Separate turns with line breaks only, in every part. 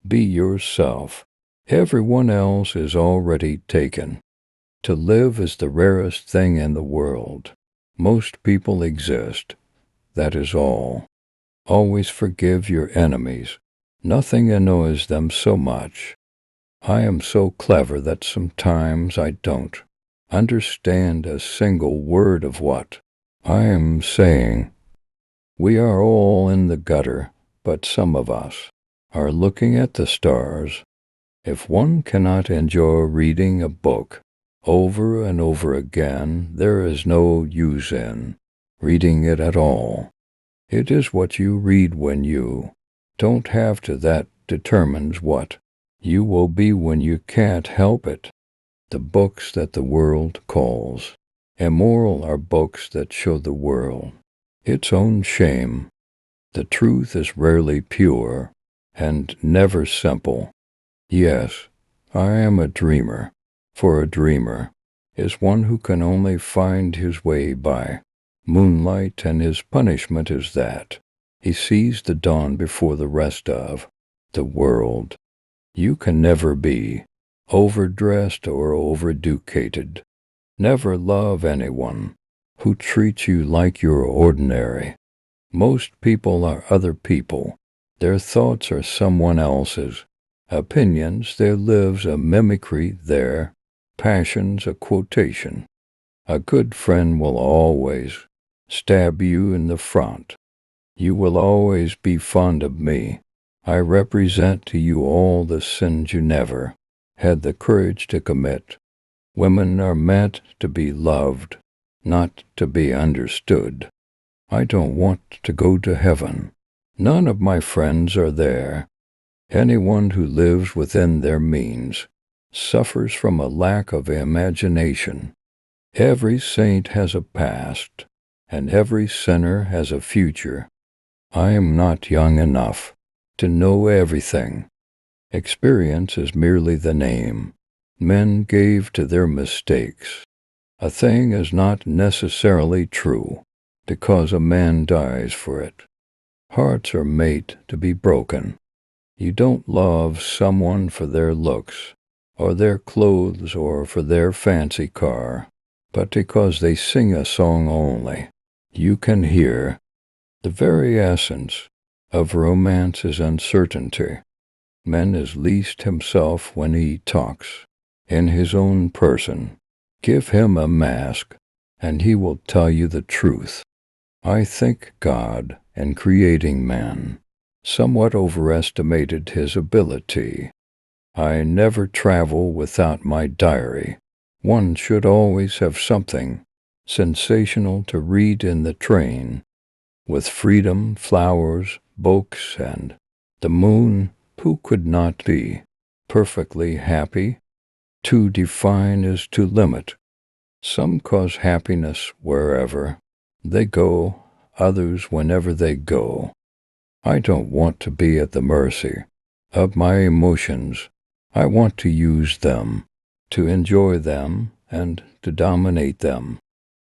Be yourself. Everyone else is already taken. To live is the rarest thing in the world. Most people exist. That is all. Always forgive your enemies. Nothing annoys them so much. I am so clever that sometimes I don't understand a single word of what I am saying. We are all in the gutter, but some of us are looking at the stars. If one cannot enjoy reading a book over and over again, there is no use in reading it at all. It is what you read when you don't have to that determines what you will be when you can't help it. The books that the world calls immoral are books that show the world its own shame. The truth is rarely pure and never simple. Yes, I am a dreamer, for a dreamer is one who can only find his way by moonlight, and his punishment is that he sees the dawn before the rest of the world. You can never be overdressed or overeducated. Never love anyone who treats you like you're ordinary. Most people are other people. Their thoughts are someone else's. Opinions, their lives a mimicry, their passions a quotation. A good friend will always stab you in the front. You will always be fond of me. I represent to you all the sins you never had the courage to commit. Women are meant to be loved, not to be understood. I don't want to go to heaven. None of my friends are there. Anyone who lives within their means suffers from a lack of imagination. Every saint has a past, and every sinner has a future. I am not young enough to know everything. Experience is merely the name men gave to their mistakes. A thing is not necessarily true because a man dies for it. Hearts are made to be broken. You don't love someone for their looks, or their clothes, or for their fancy car, but because they sing a song only. You can hear. The very essence of romance is uncertainty. Man is least himself when he talks in his own person. Give him a mask, and he will tell you the truth. I think God, in creating man, somewhat overestimated his ability. I never travel without my diary. One should always have something sensational to read in the train. With freedom, flowers, books, and the moon, who could not be perfectly happy? To define is to limit. Some cause happiness wherever they go, others whenever they go. I don't want to be at the mercy of my emotions. I want to use them, to enjoy them, and to dominate them.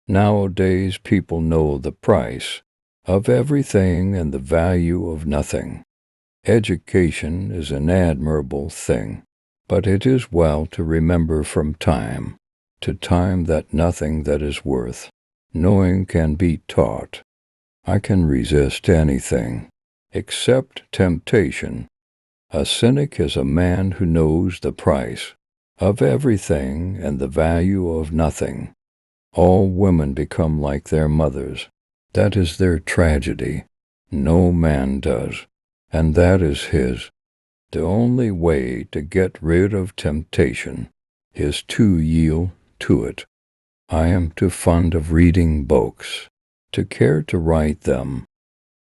Nowadays people know the price of everything and the value of nothing. Education is an admirable thing, but it is well to remember from time to time that nothing that is worth knowing can be taught. I can resist anything except temptation. A cynic is a man who knows the price of everything and the value of nothing. All women become like their mothers. That is their tragedy. No man does, and that is his. The only way to get rid of temptation is to yield to it. I am too fond of reading books to care to write them.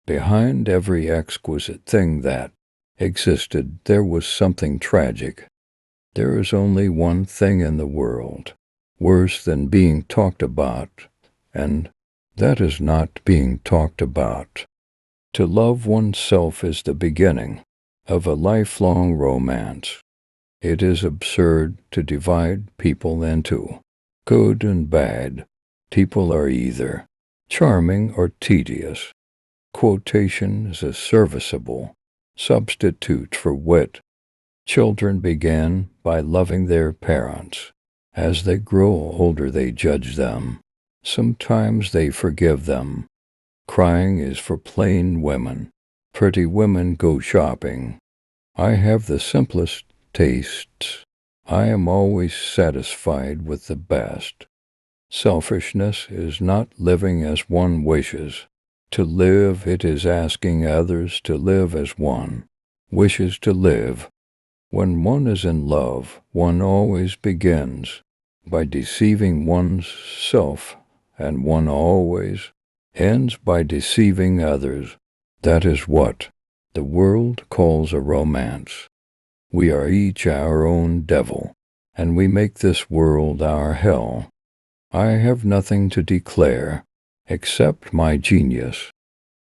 Behind every exquisite thing that existed, there was something tragic. There is only one thing in the world worse than being talked about, and that is not being talked about. To love oneself is the beginning of a lifelong romance. It is absurd to divide people into good and bad. People are either charming or tedious. Quotation is a serviceable substitute for wit. Children begin by loving their parents. As they grow older, they judge them. Sometimes they forgive them. Crying is for plain women. Pretty women go shopping. I have the simplest tastes. I am always satisfied with the best. Selfishness is not living as one wishes. To live, it is asking others to live as one wishes to live. When one is in love, one always begins by deceiving one's self, and one always ends by deceiving others. That is what the world calls a romance. We are each our own devil, and we make this world our hell. I have nothing to declare except my genius.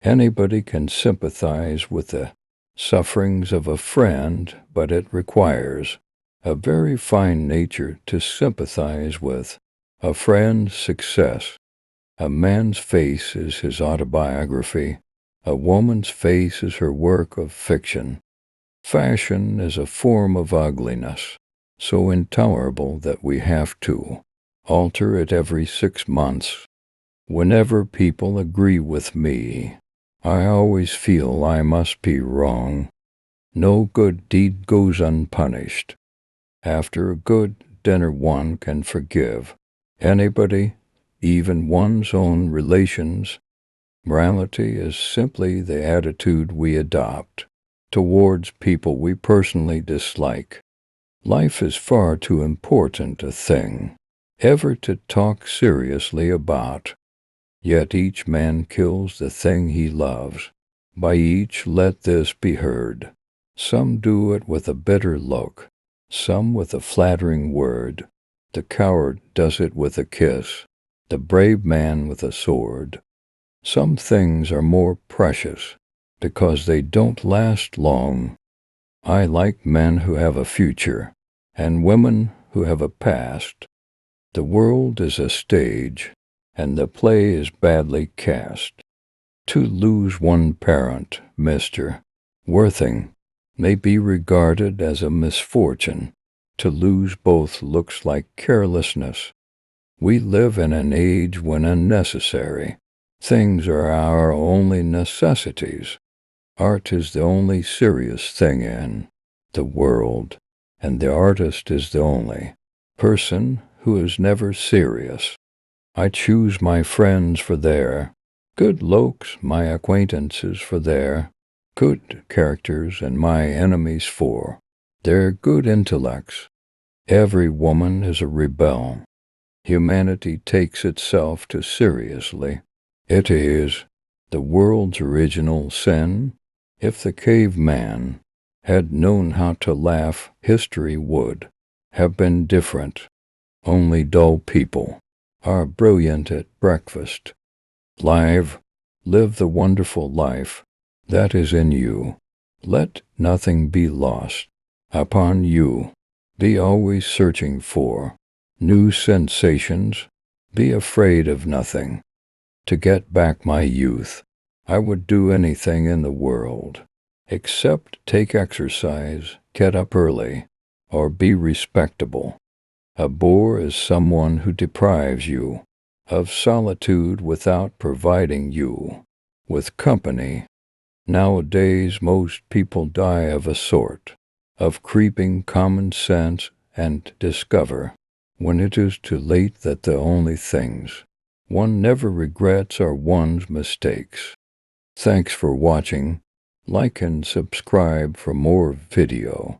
Anybody can sympathize with the sufferings of a friend, but it requires a very fine nature to sympathize with a friend's success. A man's face is his autobiography. A woman's face is her work of fiction. Fashion is a form of ugliness, so intolerable that we have to alter it every 6 months. Whenever people agree with me, I always feel I must be wrong. No good deed goes unpunished. After a good dinner one can forgive anybody, even one's own relations. Morality is simply the attitude we adopt towards people we personally dislike. Life is far too important a thing ever to talk seriously about. Yet each man kills the thing he loves. By each let this be heard. Some do it with a bitter look, some with a flattering word. The coward does it with a kiss, the brave man with a sword. Some things are more precious because they don't last long. I like men who have a future, and women who have a past. The world is a stage, and the play is badly cast. To lose one parent, Mr. Worthing, may be regarded as a misfortune. To lose both looks like carelessness. We live in an age when unnecessary things are our only necessities. Art is the only serious thing in the world, and the artist is the only person who is never serious. I choose my friends for their good looks, my acquaintances for their good characters, and my enemies for their good intellects. Every woman is a rebel. Humanity takes itself too seriously. It is the world's original sin. If the caveman had known how to laugh, history would have been different. Only dull people are brilliant at breakfast. Live the wonderful life that is in you. Let nothing be lost upon you. Be always searching for new sensations. Be afraid of nothing. To get back my youth, I would do anything in the world, except take exercise, get up early, or be respectable. A bore is someone who deprives you of solitude without providing you with company. Nowadays most people die of a sort of creeping common sense and discover, when it is too late, that the only things one never regrets are one's mistakes. Thanks for watching. Like and subscribe for more video.